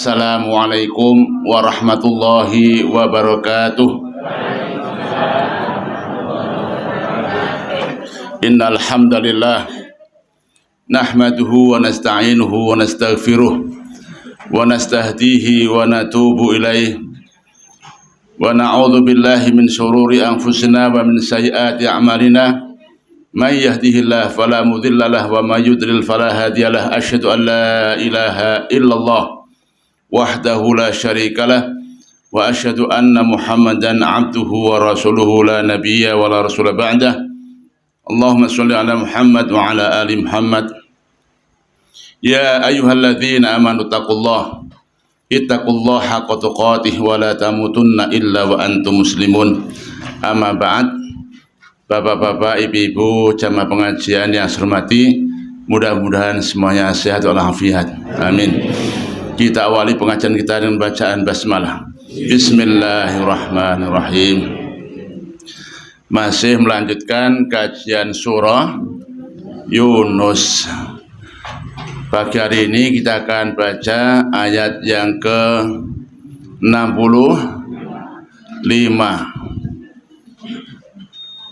Assalamualaikum warahmatullahi wabarakatuh. Innal hamdalillah nahmaduhu wa nasta'inuhu wa nastaghfiruh wa nastahdihi wa natubu ilaih wa na'udzu billahi min syururi anfusina wa min sayyiati a'malina may yahdihillahu fala mudilla lahu wa may yudlil fala hadiyalah. Asyhadu an la ilaha illallah wahdahu la syarikalah wa asyhadu anna Muhammadan abduhu wa rasuluhu la nabiyya wa la rasula ba'dah. Allahumma sholli ala Muhammad wa ala ali Muhammad. Ya ayyuhalladzina amanu taqullaha haqqa tuqatih wa la tamutunna illa wa antum muslimun. Amma ba'd. Bapak-bapak, ibu-ibu, jamaah pengajian yang saya hormati, mudah-mudahan semuanya sehat walafiat. Amin. Kita awali pengajian kita dengan bacaan basmalah. Bismillahirrahmanirrahim. Masih melanjutkan kajian surah Yunus. Pagi hari ini kita akan baca ayat yang ke-65.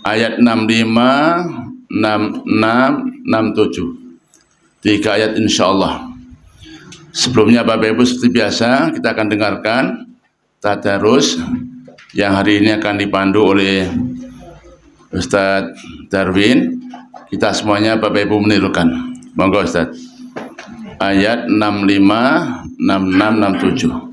Ayat 65, 66, 67. 3 ayat insyaallah. Sebelumnya Bapak Ibu, seperti biasa kita akan dengarkan tadarus yang hari ini akan dipandu oleh Ustadz Darwin. Kita semuanya Bapak Ibu menirukan. Monggo Ustadz. Ayat 65, 66, 67.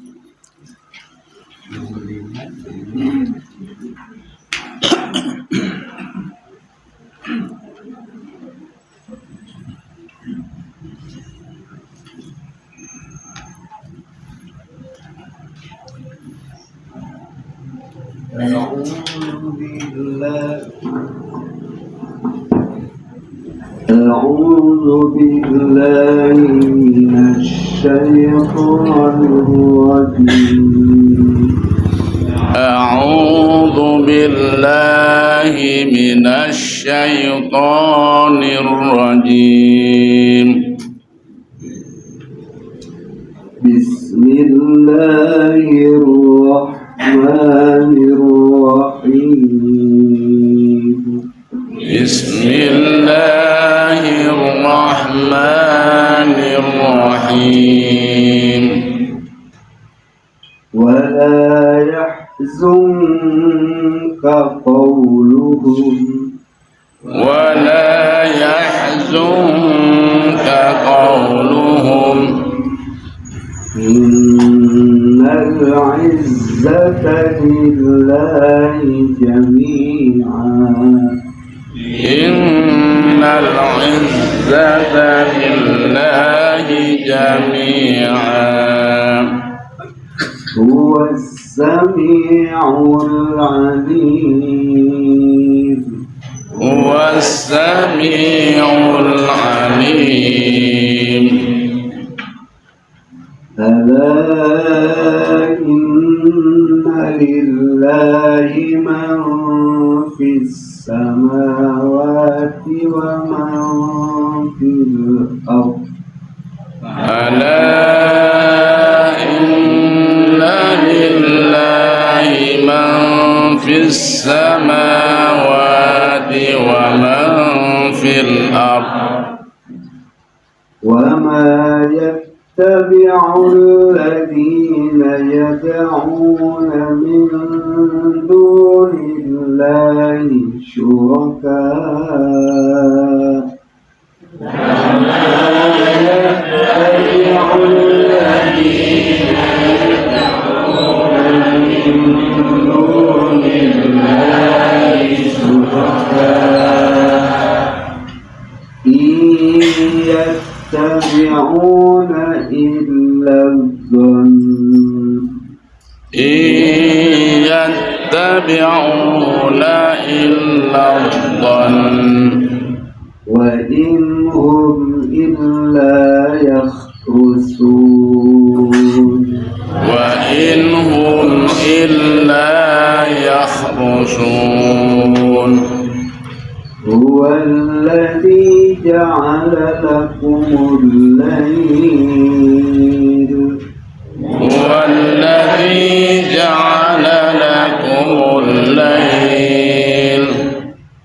أعوذ بالله من الشيطان الرجيم. أعوذ بالله من الشيطان الرجيم. بسم الله الرحمن الرحيم. بسم الله الرحمن الرحيم. ولا يحزنك قولهم ولا يحزنك قولهم إن العزة لله جميعا. إن العزة لله جميعا. هو السميع العليم. هو السميع العليم. ألا إن لله من في السماوات ومن في الأرض. ألا إن لله من في السماوات ومن في الأرض. وما يتبع الذين يدعون من دون الله شركاء. وما يتبع الذين يدعون من دون الله شركاء إن يتبعون إلا الظن. إن يتبعون إلا الظن وإن هم إلا يخرصون. وإن هم إلا يخرصون. هو الذي جعل لكم الليل والذي جعل لكم الليل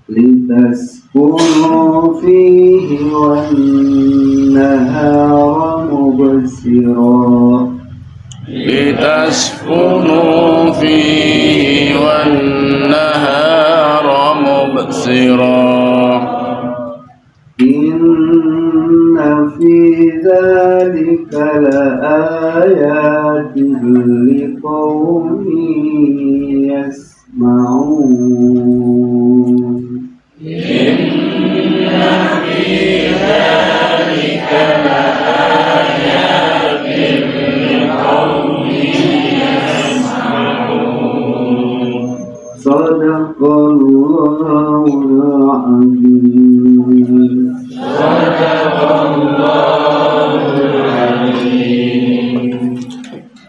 لتسكنوا فيه والنهار مبصرا لتسكنوا فيه والنهار مبصرا إن في ذلك لآيات لقوم يسمعون صدق الله العظيم.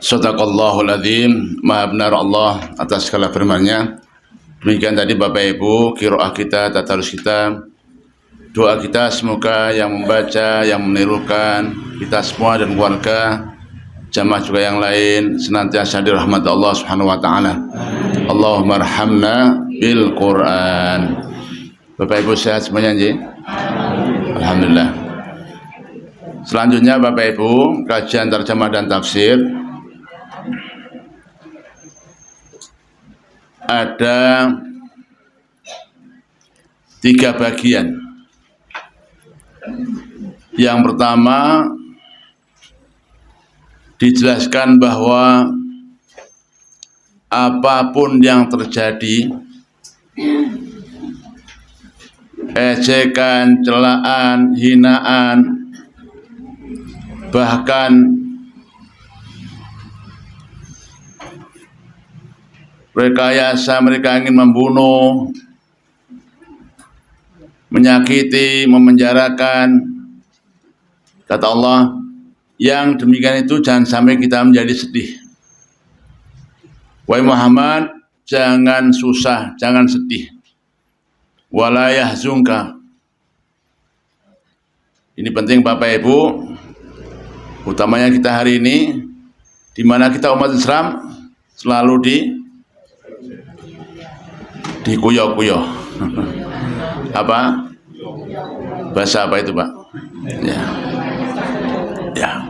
Sadaqallahul Adzim. Maha benar Allah atas segala firman-Nya. Demikian tadi Bapak Ibu qiraah kita, tadarus kita, doa kita, semoga yang membaca, yang menirukan, kita semua dan keluarga, jamaah juga yang lain senantiasa dirahmati Allah Subhanahu wa taala. Allahumma arhamna bil Quran. Bapak Ibu sehat semuanya nggih? Alhamdulillah. Selanjutnya Bapak Ibu, kajian terjemah dan tafsir. Ada 3 bagian. Yang pertama dijelaskan bahwa apapun yang terjadi, ejekan, celaan, hinaan, bahkan rekayasa mereka ingin membunuh, menyakiti, memenjarakan, kata Allah, yang demikian itu jangan sampai kita menjadi sedih. Wahai Muhammad, jangan susah, jangan sedih. Wala yahzunka. Ini penting Bapak Ibu, utamanya kita hari ini, di mana kita umat Islam selalu dikuyok-kuyok. Apa? Bahasa apa itu, Pak? Ya. Ya.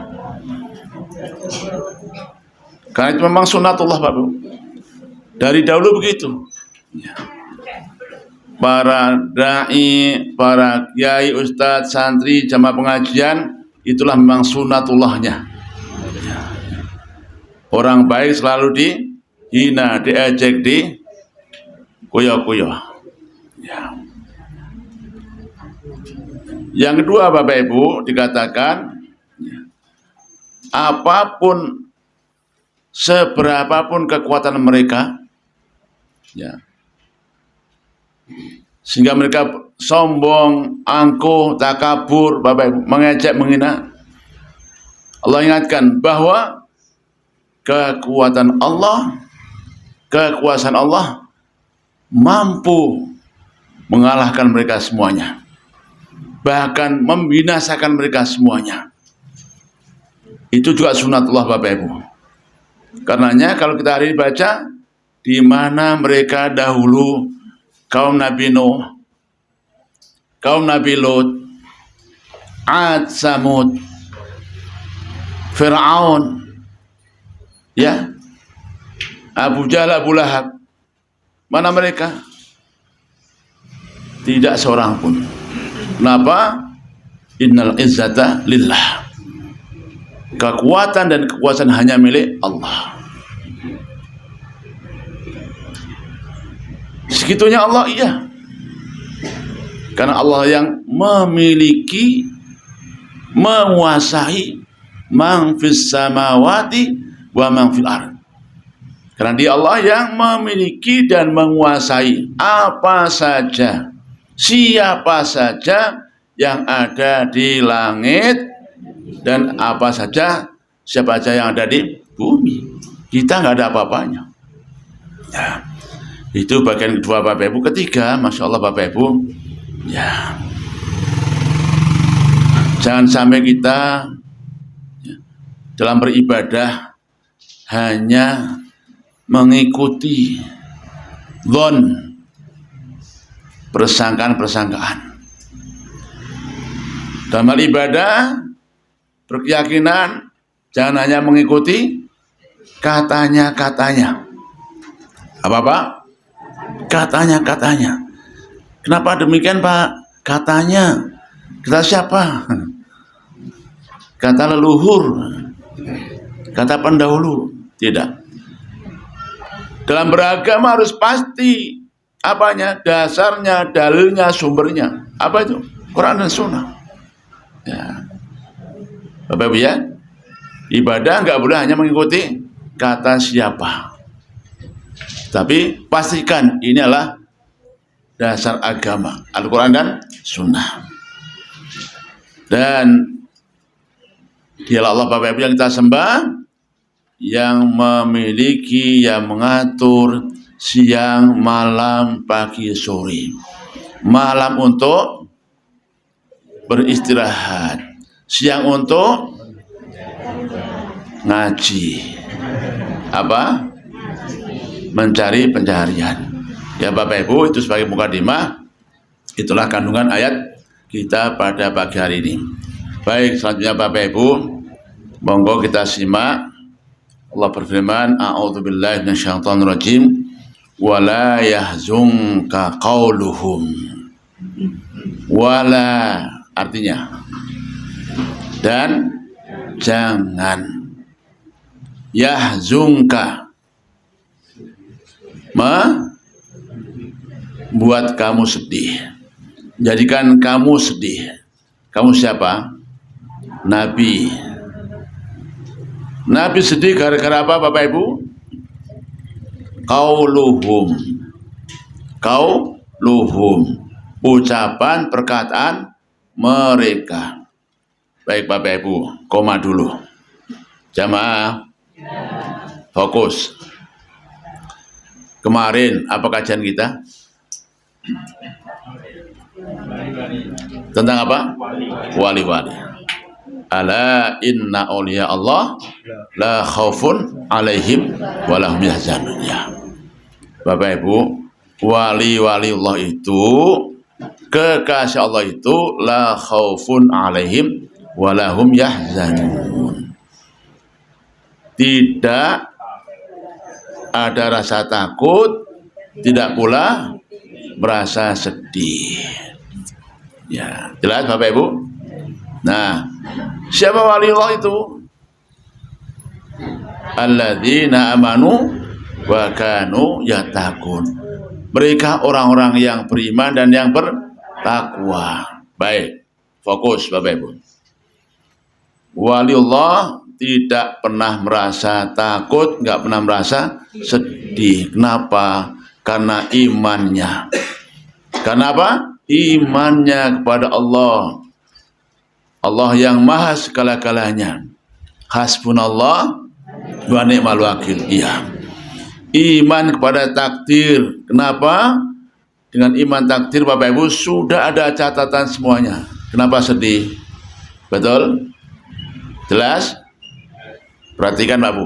Karena itu memang sunatullah, Pak Bu. Dari dahulu begitu. Ya. Para dai, para kiai, ustadz, santri, jamaah pengajian, itulah memang sunatullahnya. Ya. Orang baik selalu dihina, diejek, dikuyok-kuyok. Ya. Yang kedua Bapak Ibu dikatakan, apapun, seberapapun kekuatan mereka, ya, sehingga mereka sombong, angkuh, takabur, Bapak Ibu, mengejek, menghina, Allah ingatkan bahwa kekuatan Allah, kekuasaan Allah mampu mengalahkan mereka semuanya, bahkan membinasakan mereka semuanya. Itu juga sunatullah Bapak Ibu. Karenanya kalau kita hari ini baca, di mana mereka dahulu, kaum Nabi Nuh, kaum Nabi Lut, Ad, Samud, Fir'aun, ya, Abu Jahal, Abu Lahab, mana mereka? Tidak seorang pun. Kenapa? Innal izzata lillah. Kekuatan dan kekuasaan hanya milik Allah. Segitunya Allah, iya. Karena Allah yang memiliki, menguasai man fis samawati wa man fil ardh. Karena dia Allah yang memiliki dan menguasai apa saja, siapa saja yang ada di langit dan apa saja, siapa saja yang ada di bumi. Kita nggak ada apa-apanya. Ya, itu bagian kedua Bapak Ibu. Ketiga, Masya Allah Bapak Ibu, ya, jangan sampai kita, ya, dalam beribadah hanya mengikuti dhon, persangkaan-persangkaan. Dalam hal ibadah, berkeyakinan, jangan hanya mengikuti katanya-katanya. Apa-apa? Katanya-katanya. Kenapa demikian, Pak? Katanya. Kata siapa? Kata leluhur, kata pendahulu. Tidak. Dalam beragama harus pasti apanya? Dasarnya, dalilnya, sumbernya. Apa itu? Quran dan Sunnah. Ya. Bapak Ibu ya, ibadah nggak boleh hanya mengikuti kata siapa, tapi pastikan ini adalah dasar agama, Al-Quran dan Sunnah. Dan dialah Allah Bapak Ibu yang kita sembah, yang memiliki, yang mengatur siang, malam, pagi, sore. Malam untuk beristirahat, siang untuk ngaji, apa? Mencari pencaharian. Ya Bapak Ibu, itu sebagai mukadimah. Itulah kandungan ayat kita pada pagi hari ini. Baik, selanjutnya Bapak Ibu, monggo kita simak. Allah berfirman, a'udzubillahi minasyaitonirrajim, wala yahzunka qauluhum. Wala artinya dan jangan, yahzunka membuat kamu sedih, jadikan kamu sedih. Kamu siapa? Nabi. Nabi sedih gara-gara apa Bapak Ibu? Qauluhum, ucapan, perkataan mereka. Baik Bapak Ibu, koma dulu. Jamaah, fokus. Kemarin apa kajian kita? Tentang apa? Wali-wali. Ala inna awliya Allah la khaufun alaihim walahum yahzanun. Ya. Bapak Ibu, wali-wali Allah itu, kekasih Allah itu, la khaufun alaihim walahum yahzanun. Tidak ada rasa takut, tidak pula merasa sedih. Ya, jelas Bapak Ibu? Nah, siapa wali Allah itu? Alladzina amanu wa kanu yattaqun. Mereka orang-orang yang beriman dan yang bertakwa. Baik, fokus Bapak Ibu. Wali Allah tidak pernah merasa takut, nggak pernah merasa sedih. Kenapa? Karena imannya. Kenapa? Imannya kepada Allah. Allah yang maha segala-galanya. Hasbunallah wa ni'mal wakil. Iya. Iman kepada takdir. Kenapa? Dengan iman takdir Bapak Ibu sudah ada catatan semuanya. Kenapa sedih? Betul? Jelas? Perhatikan Bapak Bu.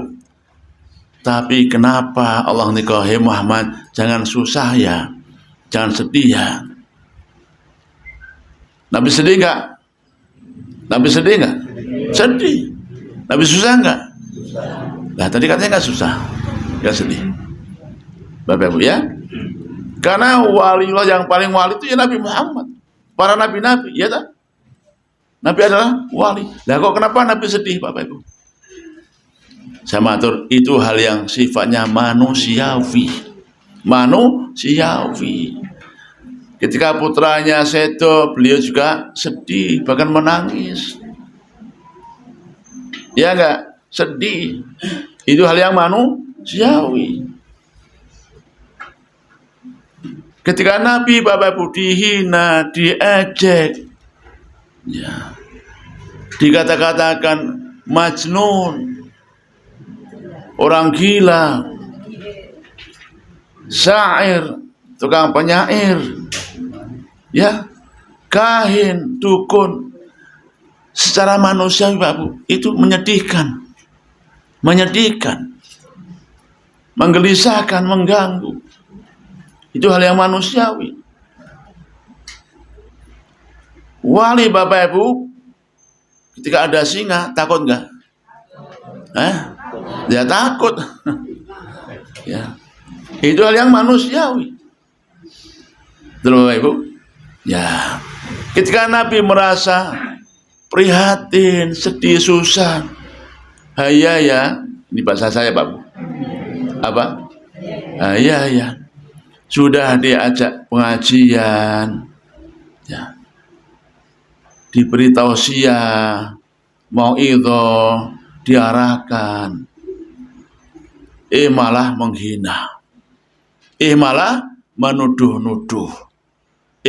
Tapi kenapa Allah nikahi Muhammad? Jangan susah ya. Jangan sedih ya. Nabi sedih enggak? Nabi sedih enggak? Sedih. Nabi susah enggak? Nah tadi katanya enggak susah, enggak sedih. Bapak Ibu ya. Karena waliullah yang paling wali itu ya Nabi Muhammad. Para nabi-nabi, ya tak? Nabi adalah wali. Lah kok kenapa Nabi sedih Bapak Ibu? Saya matur, itu hal yang sifatnya manusiawi. Manusiawi. Ketika putranya sedo, beliau juga sedih, bahkan menangis. Ya enggak? Sedih. Itu hal yang manusiawi. Ketika Nabi Bapak Ibu dihina, diejek, ya, dikata-katakan majnun, orang gila, syair, tukang penyair, ya, kahin, dukun. Secara manusia Bapak Ibu, itu menyedihkan. Menyedihkan. menggelisahkan, mengganggu. Itu hal yang manusiawi. Wali Bapak Ibu, ketika ada singa, takut nggak? Ya takut. Ya, itu hal yang manusiawi. Betul Bapak Ibu? Ya, ketika Nabi merasa prihatin, sedih, susah, hayaya, ini bahasa saya Pak Bu. Apa? Hayaya. Sudah diajak pengajian, ya, diberi tausiah, mauidhah, diarahkan, malah menghina, malah menuduh-nuduh,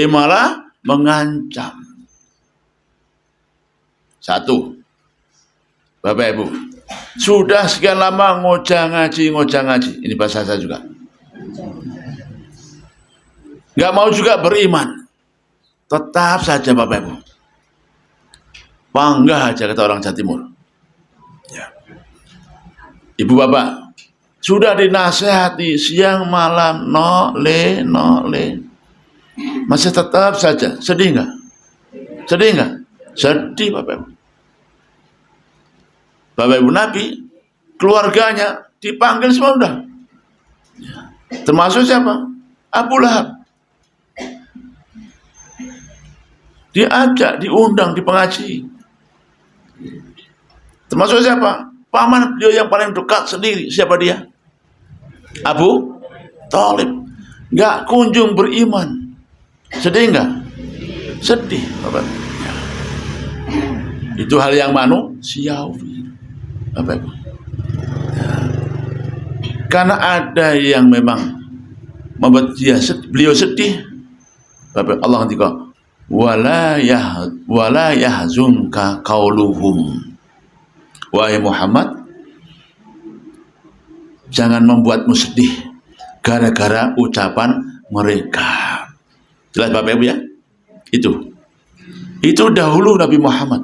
malah mengancam. Satu, Bapak Ibu, sudah sekian lama ngojah ngaji. Ini bahasa saya juga. Nggak mau juga beriman. Tetap saja Bapak Ibu. Bangga aja kata orang Jawa Timur. Ya. Ibu Bapak, sudah dinasehati siang malam, nole. Masih tetap saja. Sedih nggak? Sedih Bapak Ibu. Bapak Ibu Nabi, keluarganya dipanggil semua udah. Ya. Termasuk siapa? Abu Lahab. Diajak, diundang, dipengaji. Termasuk siapa? Paman beliau yang paling dekat sendiri. Siapa dia? Abu Thalib. Nggak kunjung beriman. Sedih nggak? Sedih Bapak. Ya. Itu hal yang manusiawi Bapak Ibu. Ya. Karena ada yang memang membuat beliau sedih. Bapak Allah nanti kok wala yahzunka qauluhum. Wahai Muhammad, jangan membuatmu sedih gara-gara ucapan mereka. Jelas Bapak Ibu ya? Itu dahulu Nabi Muhammad.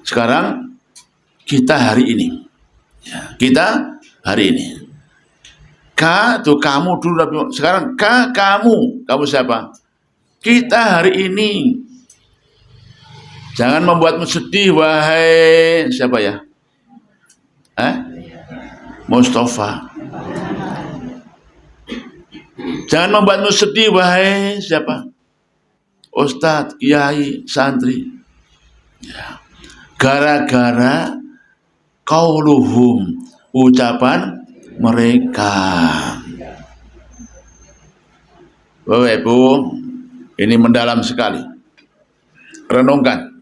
Sekarang kita hari ini. Ya, kita hari ini. Tuh kamu dulu Nabi Muhammad. Sekarang kamu. Kamu siapa? Kita hari ini. Jangan membuatmu sedih, wahai siapa ya? Mustafa. Jangan membuatmu sedih, wahai siapa? Ustadz, kiai, santri. Ya. Gara-gara qauluhum, ucapan mereka. Bapak Ibu, ini mendalam sekali. Renungkan.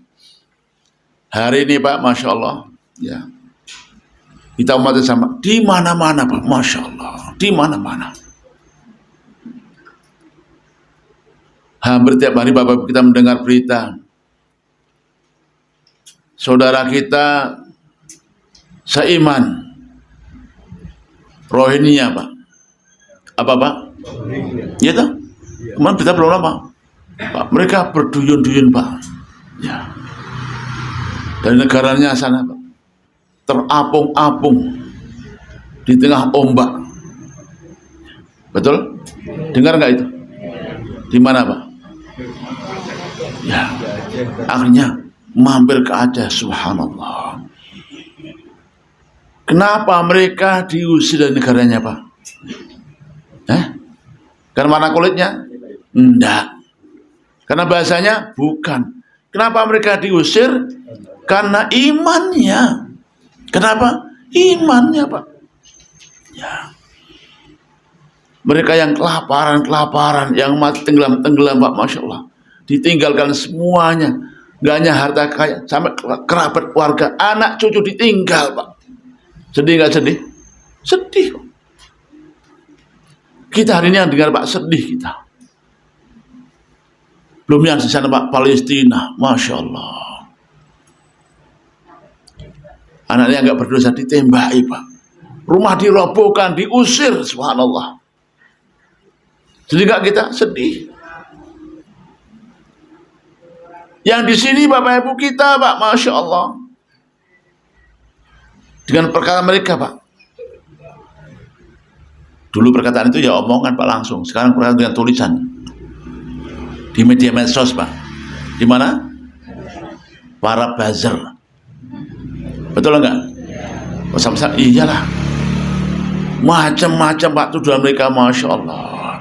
Hari ini Pak, Masya Allah, ya, kita umat sama di mana-mana Pak, Masya Allah, di mana-mana. Hampir tiap hari Bapak kita mendengar berita saudara kita seiman Rohingya Pak. Apa Pak? Ya toh? Kemarin berita belum lama Pak, mereka berduyun-duyun Pak. Ya. Dari negaranya sana Pak, terapung-apung di tengah ombak. Betul? Dengar nggak itu? Di mana Pak? Ya, akhirnya mampir ke Aceh. Subhanallah. Kenapa mereka diusir dari negaranya Pak? Karena warna kulitnya? Enggak. Karena bahasanya? Bukan. Kenapa mereka diusir? Karena imannya. Kenapa? Imannya Pak. Ya. Mereka yang kelaparan, yang mati tenggelam Pak, Masya Allah. Ditinggalkan semuanya. Gak hanya harta kaya, sampai kerabat keluarga, anak cucu ditinggal Pak. Sedih gak sedih? Sedih. Kita hari ini yang dengar Pak, sedih kita. Belum yang di sana Pak, Palestina, Masya Allah. Anaknya nggak berdosa ditembaki Pak. Rumah dirobohkan, diusir, subhanallah. Sedih nggak kita? Sedih. Yang di sini Bapak Ibu kita Pak, Masya Allah. Dengan perkara mereka Pak. Dulu perkataan itu ya omongan Pak langsung, sekarang perkataan dengan tulisan di media medsos Pak. Di mana? Para buzzer. Betul enggak? Sama-sama iyalah. Macam-macam Pak tuduhan mereka, masya Allah.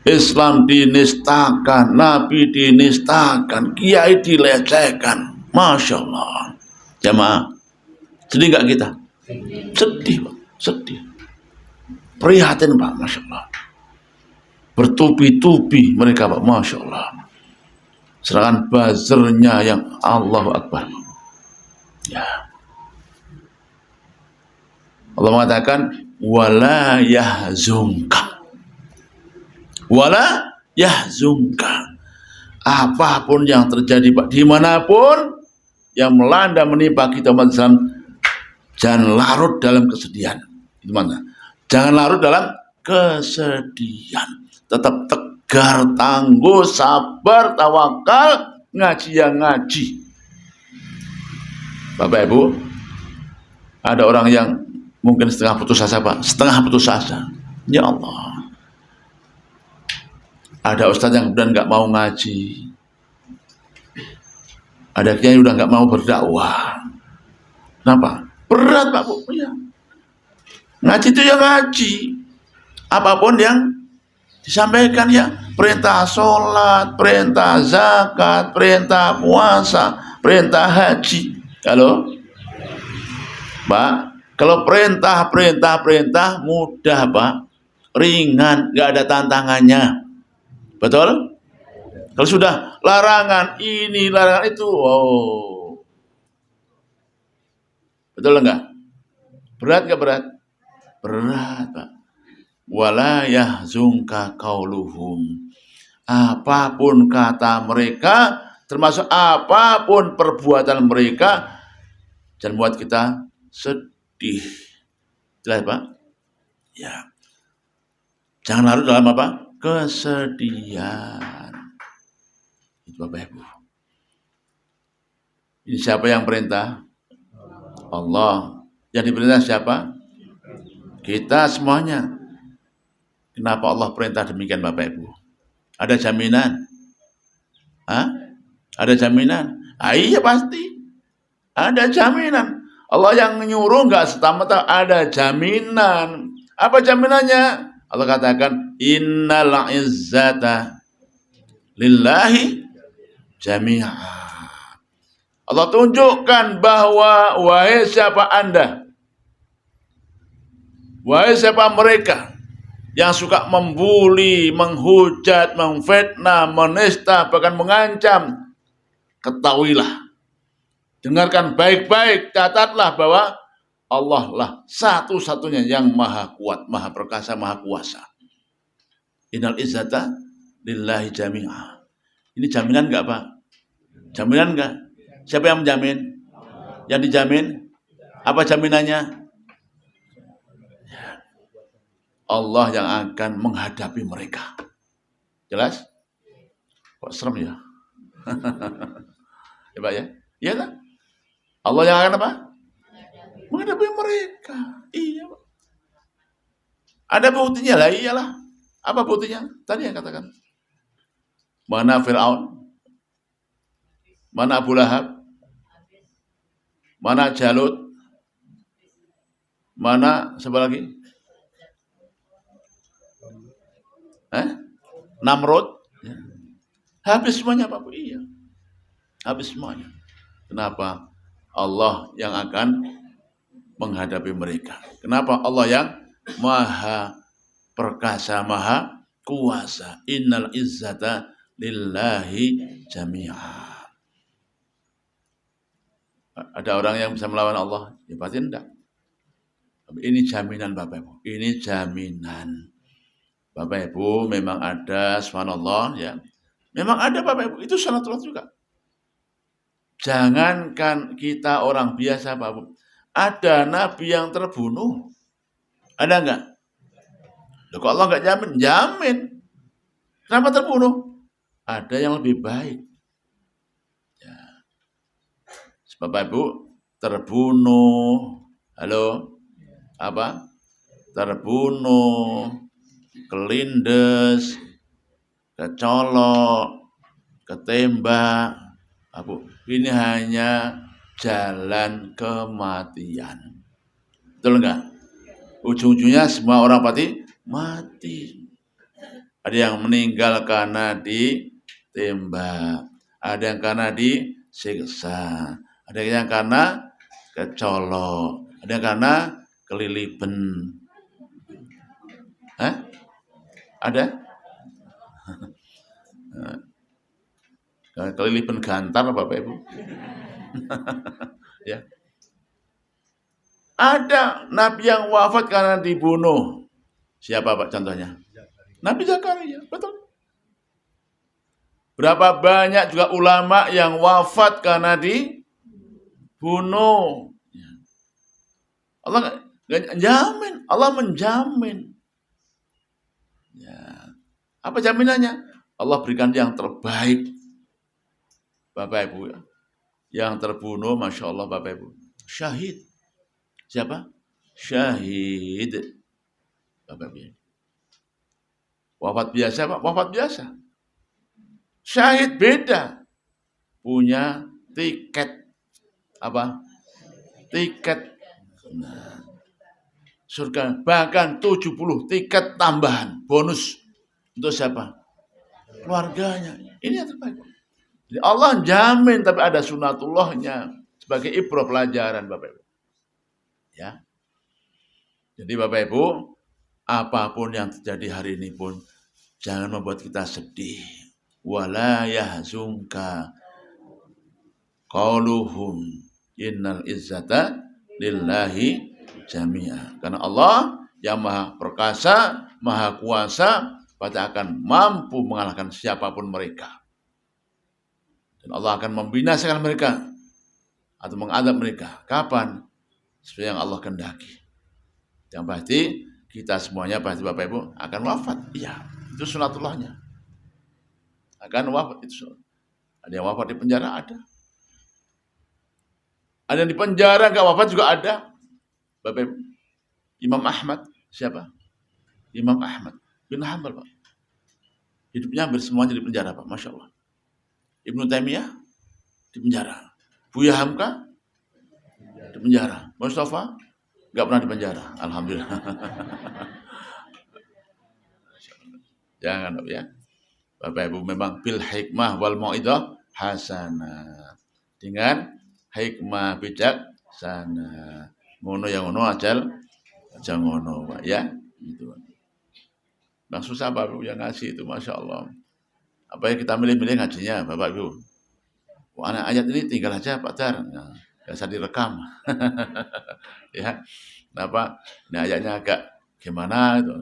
Islam dinistakan, Nabi dinistakan, Kiai dilecehkan, masya Allah. Jamaah, sedih nggak kita? Sedih Pak, sedih. Prihatin Pak, masya Allah. Bertubi-tubi mereka Pak, masya Allah. Serangan buzzernya yang Allahu Akbar. Ya. Allah mengatakan wala yahzunka. Wala yahzunka. Apapun yang terjadi Pak, dimanapun yang melanda menimpa kita umat Islam, jangan larut dalam kesedihan. Itu mana? Jangan larut dalam kesedihan. Tetap tegar, tangguh, sabar, tawakal, ngaji yang ngaji. Bapak Ibu, ada orang yang mungkin setengah putus asa Pak, setengah putus asa. Ya Allah. Ada ustadz yang kemudian nggak mau ngaji. Ada kiai udah nggak mau berdakwah. Kenapa? Berat Pak Bu. Ya. Ngaji itu ya ngaji. Apapun yang disampaikan ya. Perintah sholat, perintah zakat, perintah puasa, perintah haji. Halo? Pak, kalau perintah mudah Pak. Ringan, nggak ada tantangannya. Betul? Kalau sudah larangan ini, larangan itu, oh. Betul enggak? Berat enggak berat? Berat, Pak. Wala yahzunka qauluhum. Apapun kata mereka, termasuk apapun perbuatan mereka, jangan buat kita sedih. Jelas, Pak? Ya. Jangan larut dalam apa? Kesedihan. Itu Bapak Ibu. Ini siapa yang perintah? Allah. Yang diperintah siapa? Kita semuanya. Kenapa Allah perintah demikian Bapak Ibu? Ada jaminan? Hah? Ada jaminan? Iya pasti. Ada jaminan. Allah yang nyuruh enggak serta-merta, ada jaminan. Apa jaminannya? Allah katakan innal izzata lillahi jami'a. Allah tunjukkan bahwa wahai siapa Anda, wahai siapa mereka yang suka membuli, menghujat, memfitnah, menista, bahkan mengancam, ketahuilah, dengarkan baik-baik, catatlah bahwa Allah lah satu-satunya yang maha kuat, maha perkasa, maha kuasa. Innal izzata lillahi jami'a. Ini jaminan enggak Pak? Jaminan enggak? Siapa yang menjamin? Yang dijamin? Apa jaminannya? Allah yang akan menghadapi mereka. Jelas? Kok serem ya? Ya Pak ya? Iya kan? Allah yang akan apa? Menghadapi mereka. Iya Pak. Ada buktinya lah, iyalah. Apa buktinya? Tadi yang katakan. Mana Fir'aun? Mana Abu Lahab? Mana Jalut? Mana siapa lagi? Namrud? Ya. Habis semuanya Pak. Iya. Habis semuanya. Kenapa? Allah yang akan menghadapi mereka. Kenapa? Allah yang maha perkasa, maha kuasa. Innal izzata lillahi jami'a. Ada orang yang bisa melawan Allah? Ya pasti enggak. Ini jaminan Bapak Ibu. Ini jaminan. Bapak Ibu memang ada, subhanallah ya. Memang ada Bapak Ibu. Itu salatullah juga. Jangankan kita orang biasa Bapak Ibu. Ada nabi yang terbunuh. Ada enggak? Loh, kok Allah enggak jamin? Jamin. Kenapa terbunuh? Ada yang lebih baik. Ya. Bapak Ibu terbunuh. Halo? Apa? terbunuh, kelindes, kecolok, ketembak. Ini hanya jalan kematian. Betul enggak? Ujung-ujungnya semua orang mati. Ada yang meninggal karena ditembak, ada yang karena disiksa, ada yang karena kecolok, ada yang karena kelilipan. Ada? Kelilipan gantar Bapak Ibu. Ya. Ada nabi yang wafat karena dibunuh. Siapa Pak contohnya? Nabi Zakaria, betul. Berapa banyak juga ulama yang wafat karena dibunuh. Allah menjamin, Allah menjamin. Ya. Apa jaminannya? Allah berikan yang terbaik. Bapak Ibu, yang terbunuh, Masya Allah Bapak Ibu, syahid. Siapa? Syahid. Bapak Ibu. Wafat biasa Pak, wafat biasa. Syahid beda. Punya tiket. Apa? Tiket. Nah, surga. Bahkan 70 tiket tambahan. Bonus. Untuk siapa? Keluarganya. Ini yang terbaik. Jadi Allah jamin, tapi ada sunatullahnya. Sebagai ibrah pelajaran Bapak Ibu. Ya. Jadi Bapak Ibu, apapun yang terjadi hari ini pun jangan membuat kita sedih. Wala yahzunka qauluhum innal izzata lillahi jami'a. Karena Allah yang maha perkasa, maha kuasa, pasti akan mampu mengalahkan siapapun mereka. Dan Allah akan membinasakan mereka atau mengadab mereka. Kapan? Sesuai yang Allah kehendaki. Yang pasti kita semuanya pasti Bapak Ibu akan wafat. Iya, itu sunatullahnya. Akan wafat itu. Ada yang wafat di penjara, ada. Ada yang di penjara enggak wafat juga ada. Bapak Ibu. Imam Ahmad, siapa? Imam Ahmad bin Hanbal, Pak. Hidupnya hampir semuanya di penjara, Pak. Masya Allah. Ibnu Taimiyah di penjara. Buya Hamka di penjara. Mustafa enggak pernah di penjara. Alhamdulillah. Jangan ya. Bapak Ibu memang bil hikmah wal mau'idah hasanah. Dengan hikmah bijaksana. Ngono yang ngono ajal ngono, Pak ya. Gitu. Bang susah Bapak Ibu yang ngasih itu, Masya Allah. Apa yang kita milih-milih ngajinya Bapak Ibu. Anak ayat ini tinggal aja Pak Dar. Nah, gak usah direkam. Ya. Kenapa? Ini ayatnya agak gimana itu.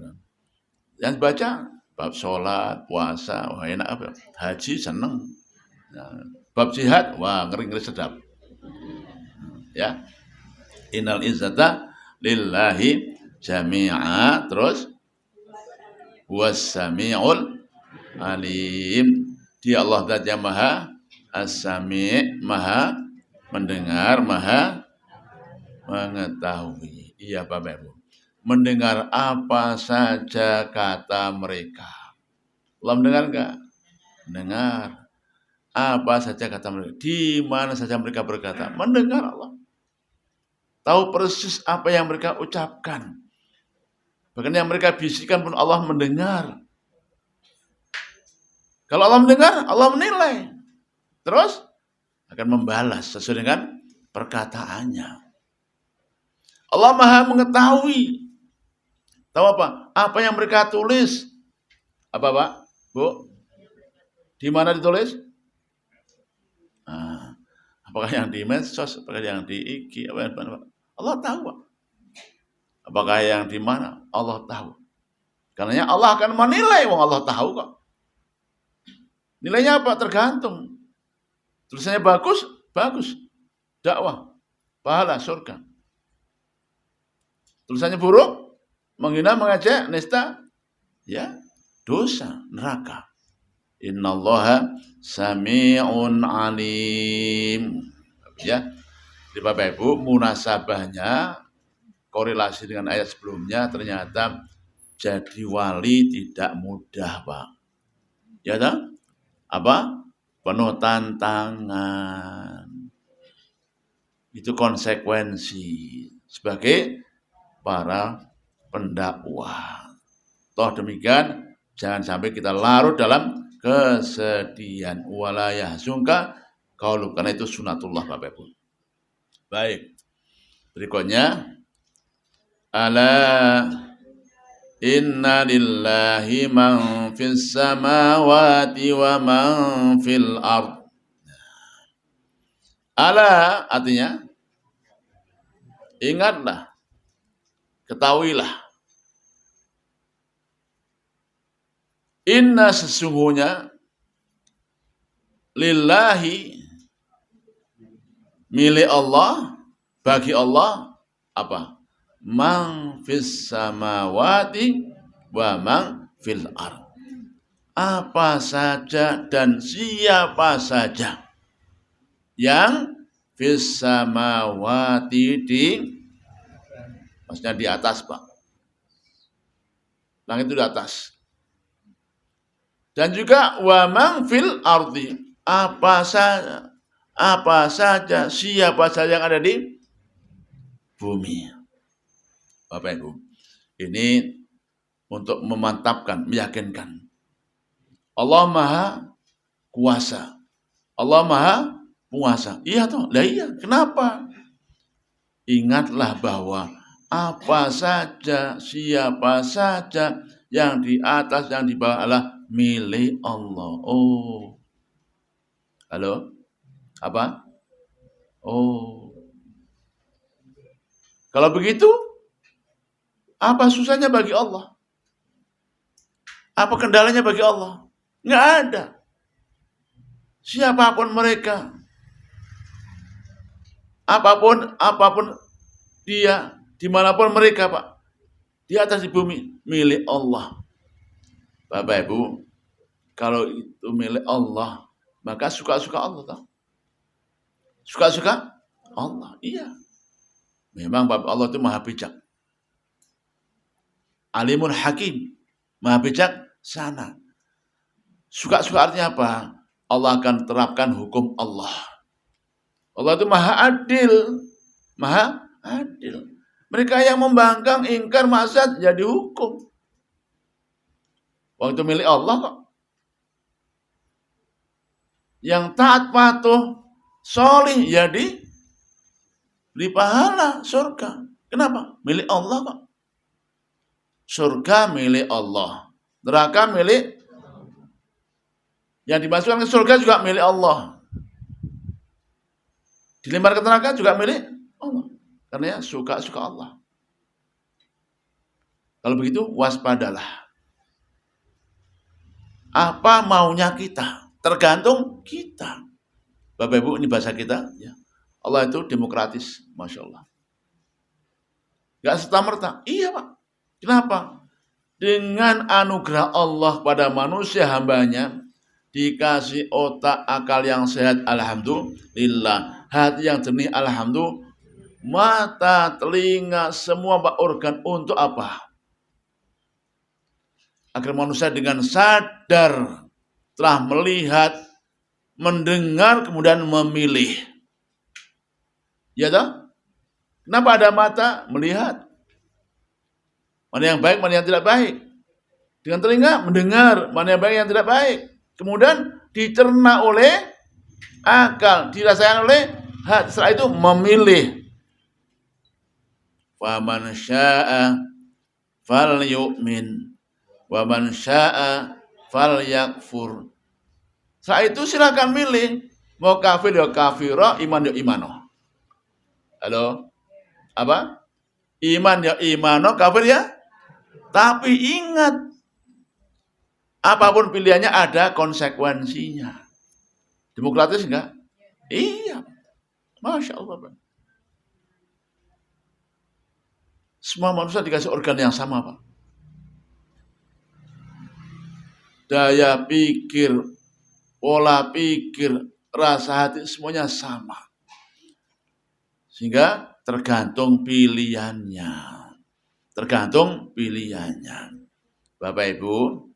Yang baca bab sholat, puasa, wah enak apa? Haji seneng. Nah, bab jihad, wah ngeri-ngeri sedap. Ya. Innal izzata lillahi jami'a. Terus was-sami'ul alim. Dia Allah zat yang maha as-sami', maha mendengar, maha mengetahui. Iya Bapak Ibu. Mendengar apa saja kata mereka. Allah mendengar enggak? Mendengar. Apa saja kata mereka. Di mana saja mereka berkata. Mendengar Allah. Tahu persis apa yang mereka ucapkan. Bahkan yang mereka bisikan pun Allah mendengar. Kalau Allah mendengar, Allah menilai. Terus akan membalas sesuai dengan perkataannya. Allah maha mengetahui. Tahu apa? Apa yang mereka tulis. Apa Pak? Bu? Di mana ditulis? Nah, apakah yang di medsos? Apakah yang di IG? Allah tahu Pak. Apakah yang di mana? Allah tahu. Karena Allah akan menilai. Wong Allah tahu kok. Nilainya apa? Tergantung. Tulisannya bagus, bagus. Dakwah, pahala, surga. Tulisannya buruk, menghina, mengejek, nista, ya, dosa, neraka. Innallaha sami'un alim. Ya, di Bapak Ibu, munasabahnya korelasi dengan ayat sebelumnya, ternyata jadi wali tidak mudah, Pak. Ya tak? Apa? Penuh tantangan. Itu konsekuensi sebagai para pendakwah. Toh demikian, jangan sampai kita larut dalam kesedihan. Wala yahzunka qauluk, karena itu sunatullah Bapak Ibu. Baik. Berikutnya, ala inna lillahi man fis samawati wa man fil ard. Ala artinya ingatlah, ketahuilah. Inna sesungguhnya lillahi milik Allah, bagi Allah apa? Man fis samawati wa man fil ard. Apa saja dan siapa saja yang fis samawati maksudnya di atas, Pak. Langit itu di atas. Dan juga wa man fil ardi. Apa saja, siapa saja yang ada di bumi. Bapak Ibu, ini untuk memantapkan, meyakinkan. Allah Maha Kuasa. Allah Maha Puasa. Iya toh? Lah iya. Kenapa? Ingatlah bahwa apa saja, siapa saja yang di atas, yang di bawah adalah milik Allah. Oh. Halo? Apa? Oh. Kalau begitu, apa susahnya bagi Allah? Apa kendalanya bagi Allah? Nggak ada. Siapapun mereka, apapun dia, dimanapun mereka, Pak, di atas di bumi, milik Allah. Bapak Ibu, kalau itu milik Allah, maka suka-suka Allah, tahu? Suka-suka Allah, iya. Memang Bapak Allah itu maha bijak. Alimun hakim, maha bijak sana. Suka-suka artinya apa? Allah akan terapkan hukum Allah. Allah itu maha adil. Maha adil. Mereka yang membangkang, ingkar, maksiat jadi hukum. Waktu milik Allah kok. Yang taat, patuh, solih jadi beli pahala surga. Kenapa? Milik Allah kok. Surga milik Allah. Neraka milik. Yang dimasukkan ke surga juga milik Allah. Dilempar ke neraka juga milik Allah. Karena ya suka-suka Allah. Kalau begitu waspadalah. Apa maunya kita? Tergantung kita. Bapak Ibu, ini bahasa kita. Ya. Allah itu demokratis. Masya Allah. Gak serta-merta. Iya Pak. Kenapa? Dengan anugerah Allah pada manusia hambanya, dikasih otak akal yang sehat, alhamdulillah. Hati yang jernih, alhamdulillah. Mata, telinga, semua organ untuk apa? Agar manusia dengan sadar telah melihat, mendengar, kemudian memilih. Ya toh? Kenapa ada mata? Melihat. Mana yang baik, mana yang tidak baik. Dengan telinga mendengar, mana yang baik, yang tidak baik. Kemudian dicerna oleh akal, dirasakan oleh hati. Setelah itu memilih. Faman syaa falyu'min wa man syaa falyakfur. Setelah itu silakan milih. Mau kafir ya kafiro, iman ya imano. Halo? Apa? Iman ya imano, kafir ya. Tapi ingat, apapun pilihannya ada konsekuensinya. Demokratis enggak? Iya. Masya Allah. Semua manusia dikasih organ yang sama, Pak. Daya pikir, pola pikir, rasa hati, semuanya sama. Sehingga tergantung pilihannya. Tergantung pilihannya. Bapak Ibu,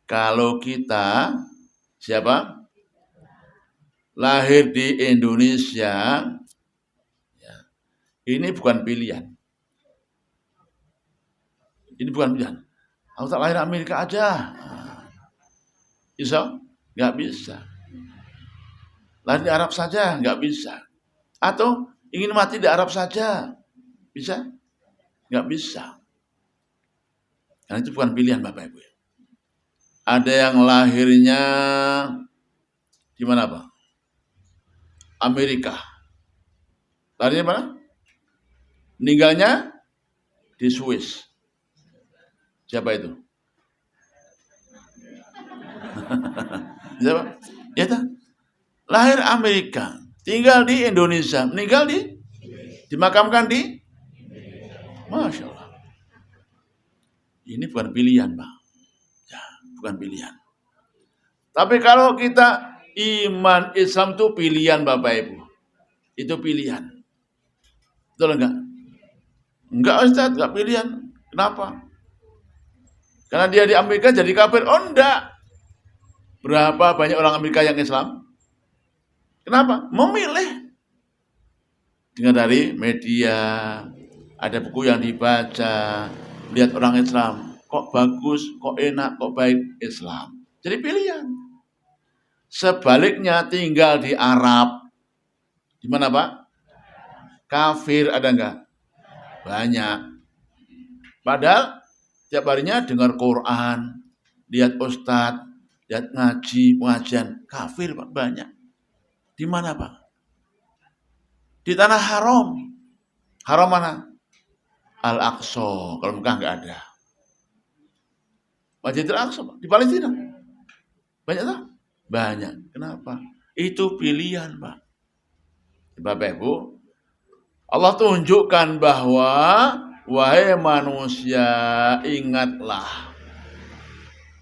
kalau kita siapa? Lahir di Indonesia, ya, ini bukan pilihan. Ini bukan pilihan. Aku tak lahir Amerika aja. Bisa? Nggak bisa. Lahir di Arab saja? Nggak bisa. Atau ingin mati di Arab saja? Bisa? Nggak bisa. Karena itu bukan pilihan Bapak Ibu. Ada yang lahirnya di mana Pak? Amerika. Lahirnya mana? Meninggalnya di Swiss. Siapa itu? Siapa? Ya tak? Lahir Amerika, tinggal di Indonesia, meninggal dimakamkan di, Masya Allah. Ini bukan pilihan, Pak. Ya, bukan pilihan. Tapi kalau kita iman Islam itu pilihan, Bapak Ibu. Itu pilihan. Betul enggak? Enggak, Ustaz, enggak pilihan. Kenapa? Karena dia di Amerika jadi kafir. Oh, enggak. Berapa banyak orang Amerika yang Islam? Kenapa? Memilih. Dengar dari media, ada buku yang dibaca, lihat orang Islam, kok bagus, kok enak, kok baik, Islam. Jadi pilihan. Sebaliknya tinggal di Arab. Di mana, Pak? Kafir ada enggak? Banyak. Padahal tiap harinya dengar Quran, lihat ustadz, lihat ngaji, pengajian. Kafir, Pak, banyak. Di mana, Pak? Di tanah haram. Haram mana? Al-Aqsa. Kalau Mekah enggak ada. Masjidil Aqsa, Pak. Di Palestina. Banyak tak? Banyak. Kenapa? Itu pilihan, Pak. Bapak Ibu, Allah tunjukkan bahwa wahai manusia, ingatlah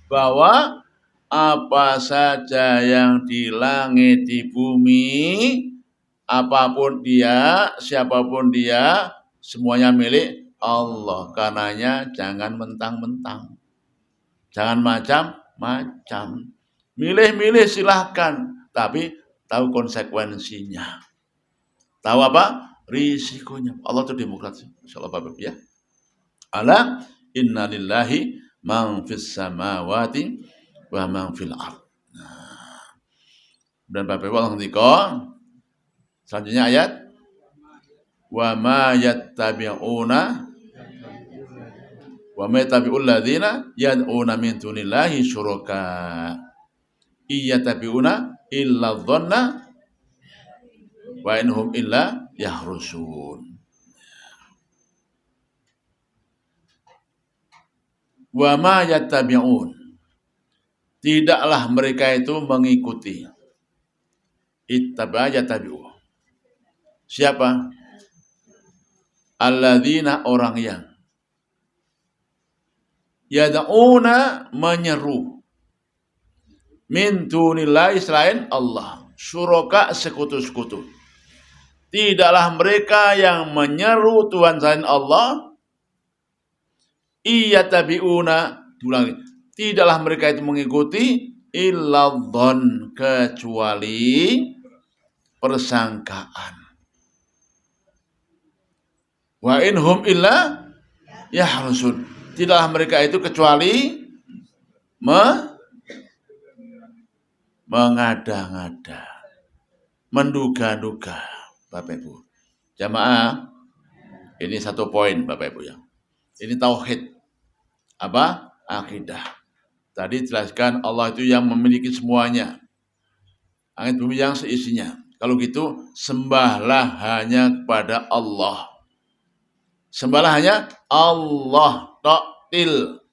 bahwa apa saja yang di langit, di bumi, apapun dia, siapapun dia, semuanya milik Allah. Karenanya jangan mentang-mentang. Jangan macam-macam. Milih-milih silahkan, tapi tahu konsekuensinya. Tahu apa? Risikonya. Allah itu demokratis. Insyaallah Bapak ya. Ala inna lillahi man fis samawati wa man fil ard. Nah. Dan Bapak Ibu Allah ngendika selanjutnya ayat wa ma yattabi'una wa ma yattabi'ul ladzina yad'una min dunillahi syuraka iyyatabi'una illa dhanna wa inhum illa yahrusun. Wa ma yattabi'un. Tidaklah mereka itu mengikuti. Ittaba yattabi'u. Siapa? Alladzina, orang yang yad'una, menyeru, min dunillahi, selain Allah, syuraka, sekutu-sekutu. Tidaklah mereka yang menyeru Tuhan selain Allah, iyyatabi'una, diulangi, tidaklah mereka itu mengikuti illadhon, kecuali persangkaan. Wa inhum illa yahrusun, tidaklah mereka itu kecuali mengada-ngada, menduga-duga. Bapak Ibu, jamaah, ini satu poin Bapak Ibu ya. Ini tauhid. Apa? Akidah. Tadi jelaskan Allah itu yang memiliki semuanya. Langit bumi yang seisinya. Kalau gitu, sembahlah hanya kepada Allah. Sembahlah hanya Allah. Ta'til.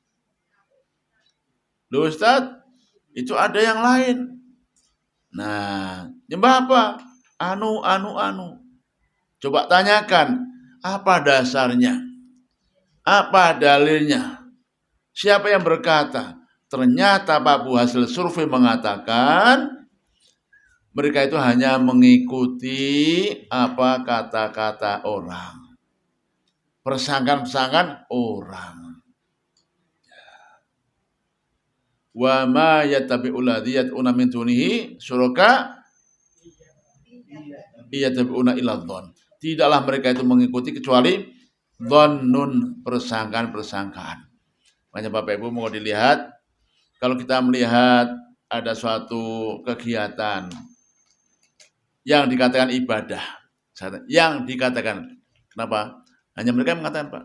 Loh Ustaz, itu ada yang lain. Nah, nyembah apa? Anu. Coba tanyakan, apa dasarnya? Apa dalilnya? Siapa yang berkata? Ternyata Pak Bu, hasil survei mengatakan Mereka itu hanya mengikuti apa kata-kata orang. Persangkaan-persangkaan orang. Wa ma yattabi'ul ladzi yad'una min dunihi syuraka yattabi'una illa dzon. Tidaklah mereka itu mengikuti kecuali dhannun, persangkaan-persangkaan. Makanya Bapak Ibu mau dilihat, kalau kita melihat ada suatu kegiatan yang dikatakan ibadah, yang dikatakan, kenapa? Hanya mereka mengatakan, Pak,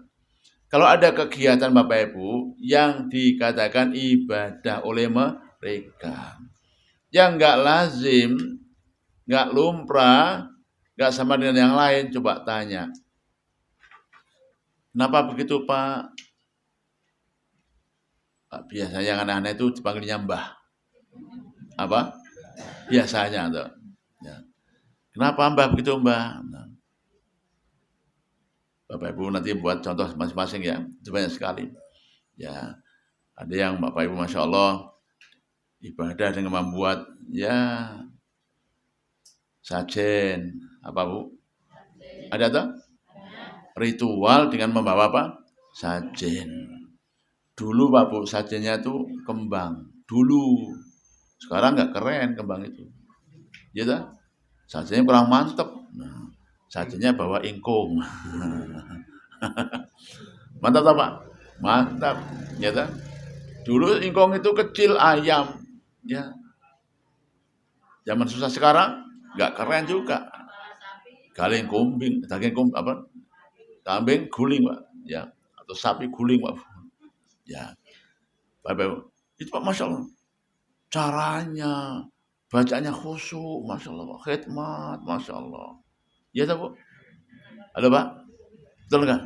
kalau ada kegiatan Bapak Ibu yang dikatakan ibadah oleh mereka, yang nggak lazim, nggak lumrah, nggak sama dengan yang lain, coba tanya. Kenapa begitu, Pak? Biasanya yang aneh-aneh itu dipanggilnya Mbah. Apa? Biasanya tuh. Ya. Kenapa Mbah begitu, Mbah? Nah, Bapak Ibu nanti buat contoh masing-masing ya, itu banyak sekali. Ya, ada yang Bapak Ibu Masya Allah ibadah dengan membuat ya sajen, apa Bu? Ada tuh? Ritual dengan membawa apa? Sajen. Dulu Pak Bu, sajennya itu kembang. Dulu. Sekarang nggak keren kembang itu. Ya tak? Sajennya kurang mantep. Nah, sajennya bawa ingkung. Mantap tak Pak? Mantap. Ya tak? Dulu ingkung itu kecil ayam. Ya. Zaman susah sekarang nggak keren juga. Galing kumbing, daging kumbing apa? Kambing guling Pak. Ya. Atau sapi guling Pak. Ya. Bapak itu Pak Masya Allah. Caranya, bacanya khusyuk, Masya Allah. Khidmat, Masya Allah. Ya tak Bu? Halo Pak? Betul nggak?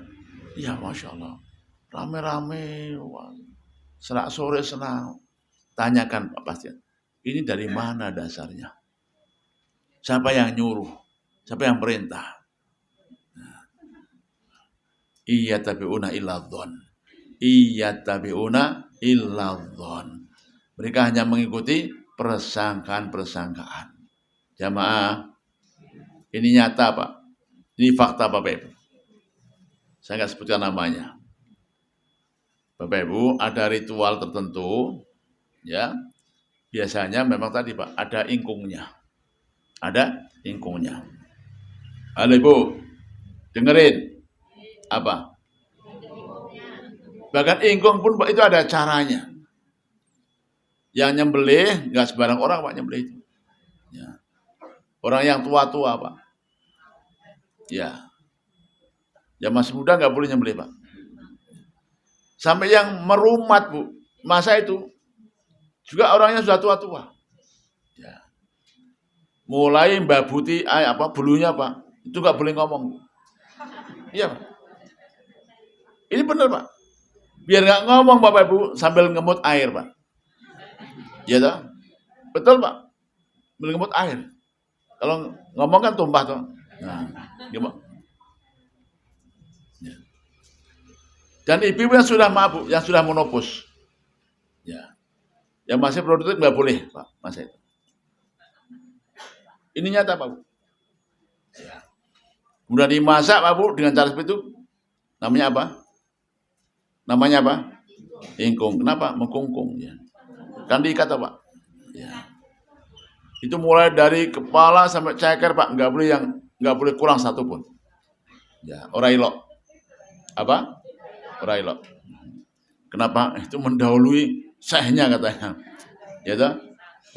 Iya Masya Allah. Rame-rame. Serak sore senang. Tanyakan Pak pasti. Ini dari mana dasarnya? Siapa yang nyuruh? Siapa yang perintah? Iya tabi'una illa dzon. Iya tabi'una illa dzon. Mereka hanya mengikuti persangkaan-persangkaan. Jamaah, ini nyata Pak. Ini fakta Bapak Ibu. Saya nggak sebutkan namanya. Bapak Ibu, ada ritual tertentu, ya. Biasanya memang tadi Pak, ada ingkungnya. Ada ingkungnya. Halo Ibu, dengerin. Apa? Bahkan ingkung pun Pak, itu ada caranya. Yang nyembelih, nggak sembarang orang Pak nyembelih itu. Ya. Orang yang tua-tua Pak. Ya. Yang masih muda nggak boleh nyembelih Pak. Sampai yang merumat Bu, masa itu juga orangnya sudah tua-tua. Ya. Mulai mbabuti bulunya Pak, itu nggak boleh ngomong. Iya Pak. Ini benar Pak. Biar nggak ngomong Bapak Ibu sambil ngemut air Pak. Iya toh? Betul Pak. Sambil ngemut air. Kalau ngomong kan tumpah toh. Nah, gimana? Ya. Dan ibu yang sudah mabuk, yang sudah menopause, ya, yang masih produktif nggak boleh Pak, masih. Ini nyata Pak Bu. Ya. Udah dimasak Pak Bu dengan cara seperti itu, namanya apa? Namanya apa? Ingkung. Kenapa? Mengkungkung. Ya. Kan diikat Pak. Ya. Itu mulai dari kepala sampai ceker Pak, nggak boleh kurang satu pun. Ya, orailok. Apa? Orailok. Kenapa? Itu mendahului sehnya katanya. Ya toh?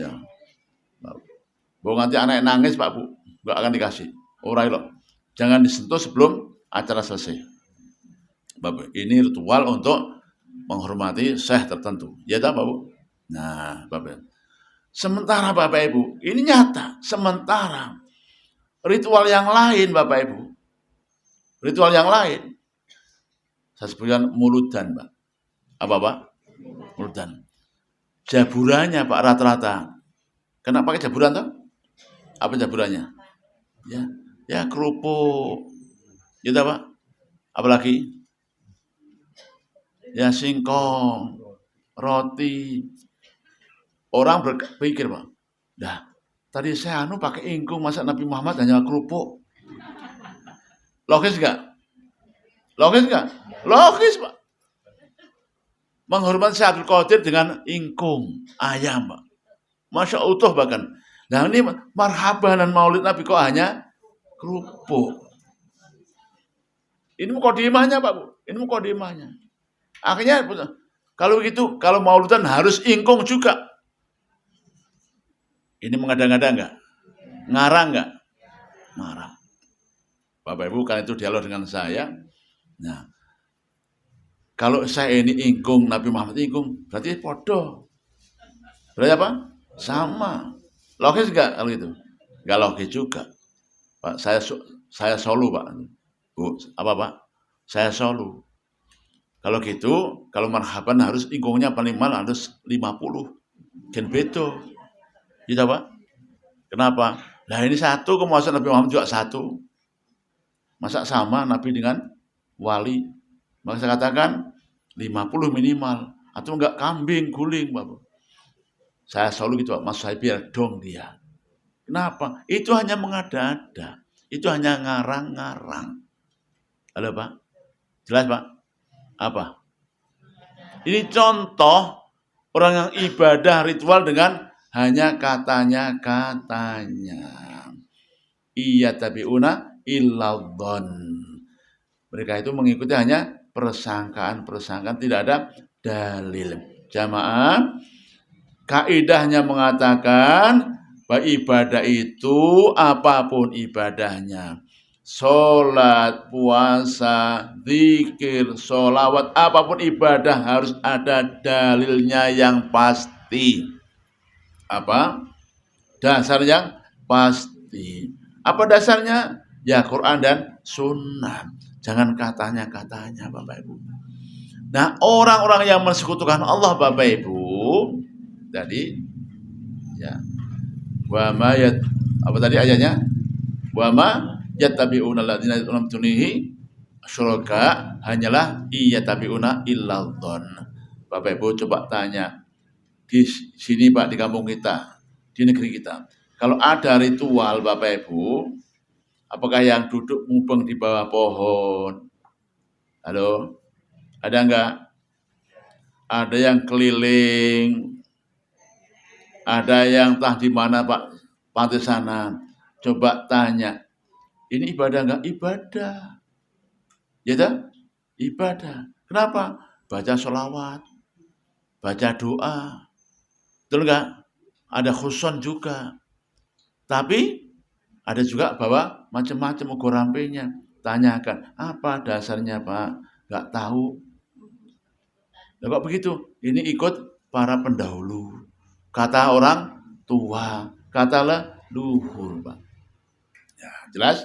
Ya. Bahwa nanti anak nangis Pak Bu, nggak akan dikasih. Orailok. Jangan disentuh sebelum acara selesai. Bapak, ini ritual untuk menghormati syekh tertentu. Ya toh Pak Bu? Nah, Bapak. Sementara Bapak Ibu, ini nyata. Sementara ritual yang lain Bapak Ibu, ritual yang lain, saya sebutkan muludan Pak. Apa Pak? Muludan. Jaburannya Pak rata-rata. Kenapa pakai jaburan toh? Apa jaburannya? Ya kerupuk. Gitu Pak. Apalagi? Ya singkong, roti. Orang berpikir Pak, dah Tadi saya pakai ingkung, masa Nabi Muhammad hanya kerupuk? Logis nggak? Logis nggak? Logis, Pak. Menghormati Syekh Abdul Qadir dengan ingkung ayam, Pak. Masya utuh bahkan. Nah ini marhaban dan maulid Nabi kok hanya kerupuk. Ini mukodimahnya, Pak, Bu. Ini mukodimahnya. Akhirnya kalau begitu, kalau maulidan harus ingkung juga. Ini mengada-ngada enggak? Ngarang enggak? Ngarang. Bapak Ibu, kan itu dialog dengan saya. Nah, kalau saya ini ingkung, Nabi Muhammad ingkung, berarti podo. Berarti apa? Sama. Logis enggak kalau itu? Enggak logis juga. Pak, saya solo, Pak. Bu, apa, Pak? Saya solo. Kalau gitu, kalau marhaban harus ingkungnya paling mahal harus 50. Gen beto. Gitu, Pak. Kenapa? Nah ini satu, masa Nabi Muhammad juga satu. Masa sama Nabi dengan wali? Maka saya katakan 50 minimal. Atau enggak kambing, guling, Bapak. Saya selalu gitu, Pak. Mas saya biar dong dia. Kenapa? Itu hanya mengada-ada. Itu hanya ngarang-ngarang. Halo, Pak? Jelas, Pak? Apa? Ini contoh orang yang ibadah ritual dengan hanya katanya. Iya tabi'una illadhan. Mereka itu mengikuti hanya persangkaan, tidak ada dalil. Jamaah, kaidahnya mengatakan bahwa ibadah itu apapun ibadahnya. Sholat, puasa, zikir, sholawat, apapun ibadah harus ada dalilnya yang pasti. Apa? Dasar yang pasti. Apa dasarnya? Ya Quran dan Sunnah. Jangan katanya Bapak Ibu. Nah, orang-orang yang mensekutukan Allah Bapak Ibu tadi ya. Apa tadi ayatnya? Wa ma yattabi'una alladziina yad'una min dunihi syuraka, hanyalah iyyatabi'una illadhann. Bapak Ibu coba tanya di sini, Pak, di kampung kita, di negeri kita. Kalau ada ritual Bapak Ibu, apakah yang duduk mubeng di bawah pohon? Halo? Ada enggak? Ada yang keliling? Ada yang entah di mana, Pak, pantai sana. Coba tanya. Ini ibadah enggak? Ibadah. Ya tak? Ibadah. Kenapa? Baca sholawat. Baca doa. Betul enggak? Ada khusyuk juga. Tapi ada juga bawa macam-macam ukur rampenya. Tanyakan, apa dasarnya, Pak? Enggak tahu. Nah, kok begitu? Ini ikut para pendahulu. Kata orang tua. Katalah luhur, Pak. Ya, jelas?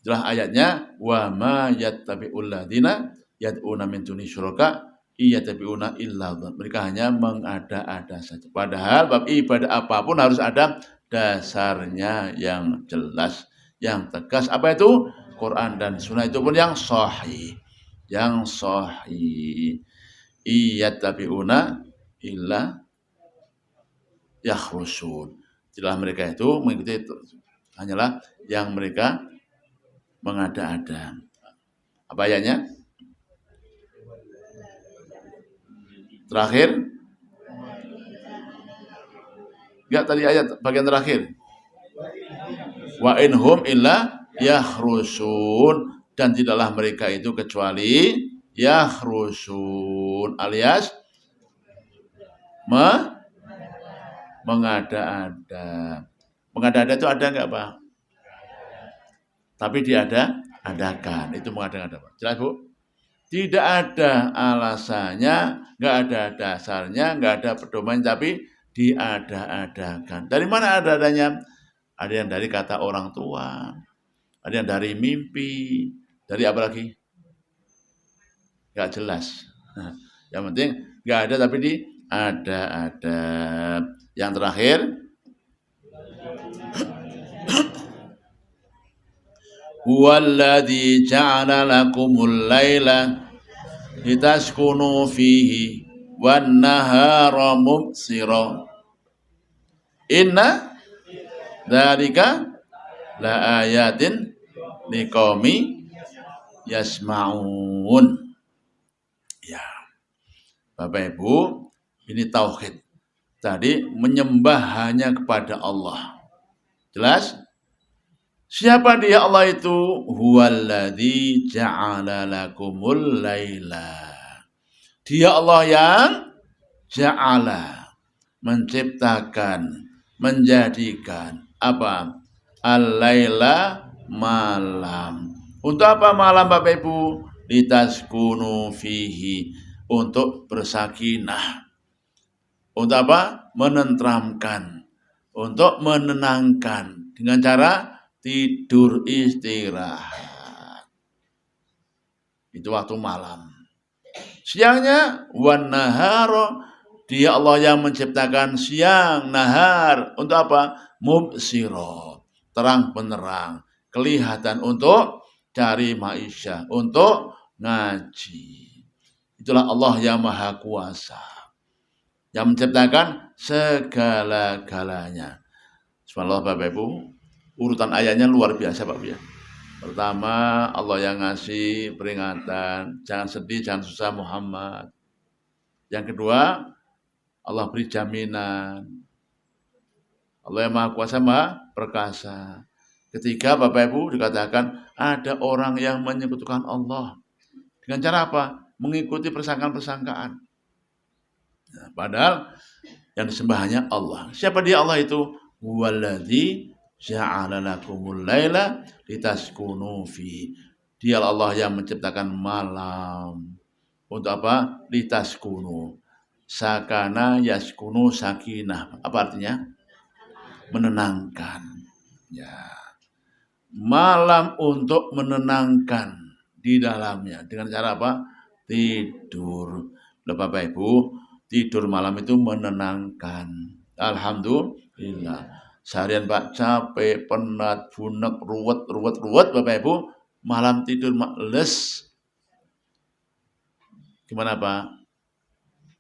Jelas ayatnya, wa ma yattabi'ul ladzina yad'una min duni syuraka iyyatabi'una illa dzann. Mereka hanya mengada-ada saja. Padahal bab ibadah apapun harus ada dasarnya yang jelas, yang tegas. Apa itu? Quran dan Sunnah, itu pun yang sahih. Yang sahih. Iyyatabi'una illa yakhrusun. Jelas mereka itu mengikuti hanyalah yang mereka mengada-ada. Apa ayatnya? Terakhir? Enggak, tadi ayat bagian terakhir. Wa inhum illa yakhrusun, dan tidaklah mereka itu kecuali yakhrusun, alias mengada-ada. Mengada-ada itu ada enggak, Pak? Tapi diada-adakan, itu mengada-ada, Pak. Jelas, Bu? Tidak ada alasannya, enggak ada dasarnya, enggak ada pedoman, tapi diada-adakan. Dari mana ada-adanya? Ada yang dari kata orang tua, ada yang dari mimpi, dari apa lagi? Enggak jelas. Yang penting enggak ada, tapi ada. Yang terakhir, huwallazi ja'ala lakumul laila litaskunu fihi wan nahara mubsira. Inna dzalika la ayatin liqaumi yasmaun. Ya, Bapak Ibu, ini tauhid. Tadi menyembah hanya kepada Allah. Jelas? Siapa dia Allah itu? Huwallazi ja'ala lakumul laila. Dia Allah yang ja'ala, menciptakan, menjadikan apa? Al-laila, malam. Untuk apa malam Bapak Ibu? Litaskunu fihi, untuk bersakinah. Untuk apa? Menenteramkan, untuk menenangkan dengan cara tidur istirahat. Itu waktu malam. Siangnya wan nahar, dia Allah yang menciptakan siang, nahar. Untuk apa? Mubsiro, terang penerang, kelihatan untuk cari maisha, untuk ngaji. Itulah Allah yang Maha Kuasa, yang menciptakan segala-galanya. Subhanallah Bapak Ibu, urutan ayatnya luar biasa Pak Bu ya. Pertama, Allah yang ngasih peringatan, jangan sedih, jangan susah Muhammad. Yang kedua, Allah beri jaminan. Allah yang Maha Kuasa, Maha Perkasa. Ketiga, Bapak Ibu, dikatakan ada orang yang menyekutukan Allah. Dengan cara apa? Mengikuti persangkaan-persangkaan. Nah, padahal yang disembah hanya Allah. Siapa dia Allah itu? Waladzi ja'ala lakumul laila litaskunu fi. Dia Allah yang menciptakan malam. Untuk apa? Litaskunu. Sakana yaskunu sakinah. Apa artinya? Menenangkan. Ya. Malam untuk menenangkan di dalamnya. Dengan cara apa? Tidur. Bapak Ibu, tidur malam itu menenangkan. Alhamdulillah. Seharian Pak capek, penat, bunek, ruwet Bapak Ibu, malam tidur les. Gimana Pak?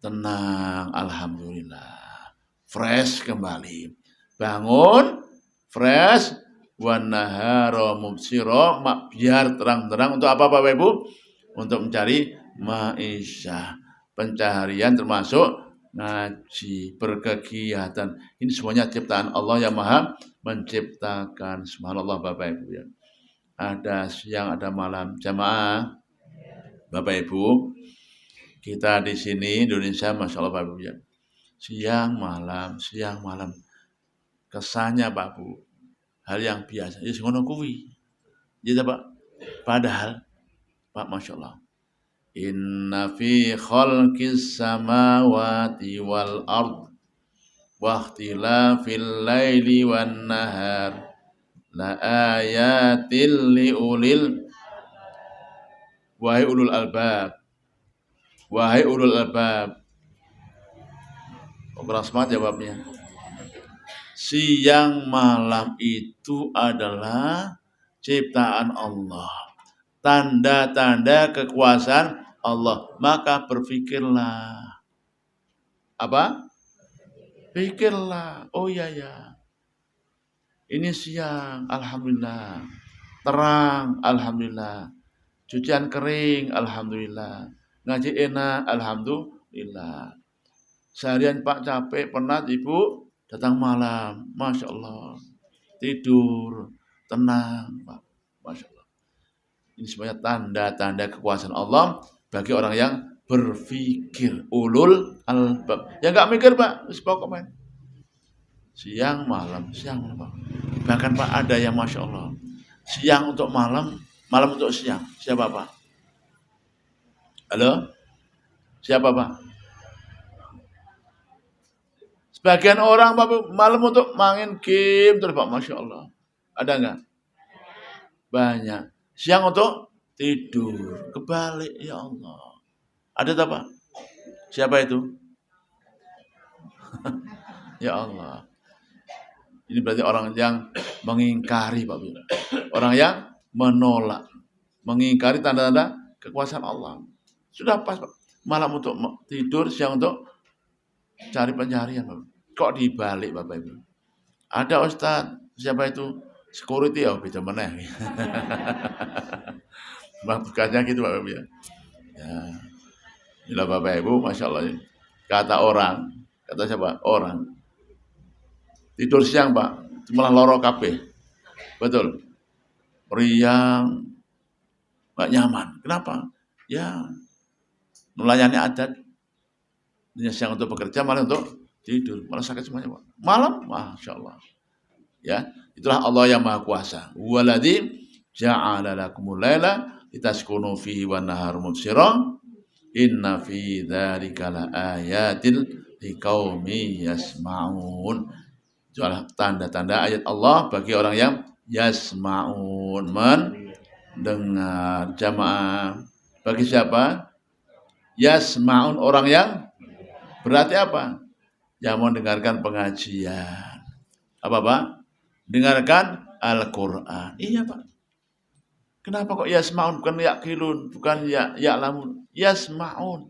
Tenang, alhamdulillah. Fresh kembali. Bangun, fresh, wan nahara mubsira, biar terang-terang untuk apa Bapak Ibu? Untuk mencari maisha, pencaharian termasuk ngaji, berkegiatan. Ini semuanya ciptaan Allah yang Maha menciptakan. Subhanallah Bapak Ibu ya. Ada siang, ada malam. Jamaah Bapak Ibu, kita di sini Indonesia, Masya Allah Bapak Ibu ya. Siang malam. Kesannya Pak Bu, hal yang biasa. Ya ngono kuwi. Ya Pak. Padahal Pak, Masya Allah. Inna fi khalqis samawati wal ard wa ikhtilafil laili wan nahar la ayatil li ulil wahai ulul albab. Berasmat jawabnya. Siang malam itu adalah ciptaan Allah, tanda-tanda kekuasaan Allah. Maka berpikirlah. Apa? Pikirlah. Oh iya ya. Ini siang, alhamdulillah. Terang, alhamdulillah. Cucian kering, alhamdulillah. Ngaji enak, alhamdulillah. Seharian Pak capek, penat, Ibu datang malam, Masya Allah. Tidur, tenang, Pak. Masya Allah. Ini semuanya tanda-tanda kekuasaan Allah bagi orang yang berpikir, ulul albab. Ya nggak mikir Pak, pokoknya siang malam Pak. Bahkan Pak ada yang Masya Allah, siang untuk malam, malam untuk siang. Siapa Pak? Halo? Siapa Pak? Sebagian orang Pak malam untuk main game terus Pak, Masya Allah. Ada nggak? Banyak. Siang untuk tidur. Kebalik, ya Allah. Ada tak Pak? Siapa itu? Ya Allah. Ini berarti orang yang mengingkari Pak. Orang yang menolak. Mengingkari tanda-tanda kekuasaan Allah. Sudah pas Pak. Malam untuk tidur, siang untuk cari pencaharian Pak. Kok dibalik Bapak Ibu? Ada Ustaz, siapa itu? Security ya, beda mana? Bukannya gitu Bapak Ibu ya. Ya, inilah Bapak Ibu, Masya Allah. Kata orang, kata siapa? Orang. Tidur siang Pak, malah loro kabeh. Betul. Riang, nggak nyaman. Kenapa? Ya, melayani adat. Siang untuk bekerja, malah untuk tidur. Malah sakit semuanya Pak. Malam, Masya Allah. Ya, itulah Allah yang Maha Kuasa. Waladzi ja'ala lakumul laila litaskunu fihi wan nahara mubsira. Inna fi dzalika laayatil liqaumi yasmaun. Itulah tanda-tanda ayat Allah bagi orang yang yasmaun, mendengar. Jamaah. Bagi siapa? Yasmaun, orang yang berarti apa? Yang mendengarkan pengajian. Apa Pak? Dengarkan Al-Quran. Iya Pak. Kenapa kok yasma'un bukan yaqilun, bukan ya'lamun? Yasma'un.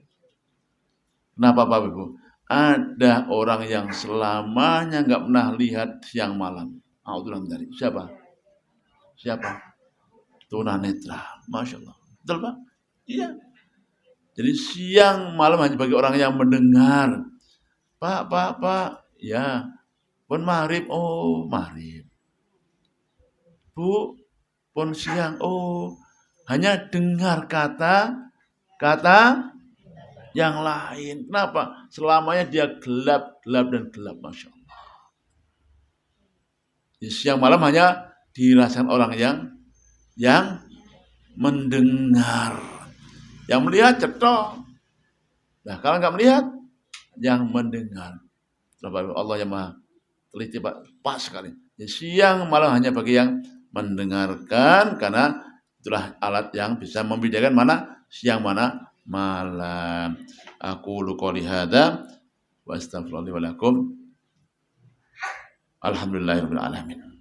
Kenapa Bapak Ibu? Ada orang yang selamanya nggak pernah lihat siang malam. Dari siapa? Siapa? Tunanetra. Masya Allah. Betul Pak? Iya. Jadi siang malam hanya bagi orang yang mendengar. Pak. Ya. Pun maghrib. Oh, maghrib. Bu, pun siang, oh, hanya dengar kata yang lain. Kenapa? Selamanya dia gelap dan gelap, Masya Allah. Di siang malam hanya dirasakan orang yang mendengar. Yang melihat cetok. Nah, kalau nggak melihat, yang mendengar. Allah yang Maha teliti, Pak, pas sekali. Di siang malam hanya bagi yang mendengarkan, karena itulah alat yang bisa membedakan mana siang mana malam. Aku qouli hadza wa astaghfirullahi wa lakum. Alhamdulillahirabbil alamin.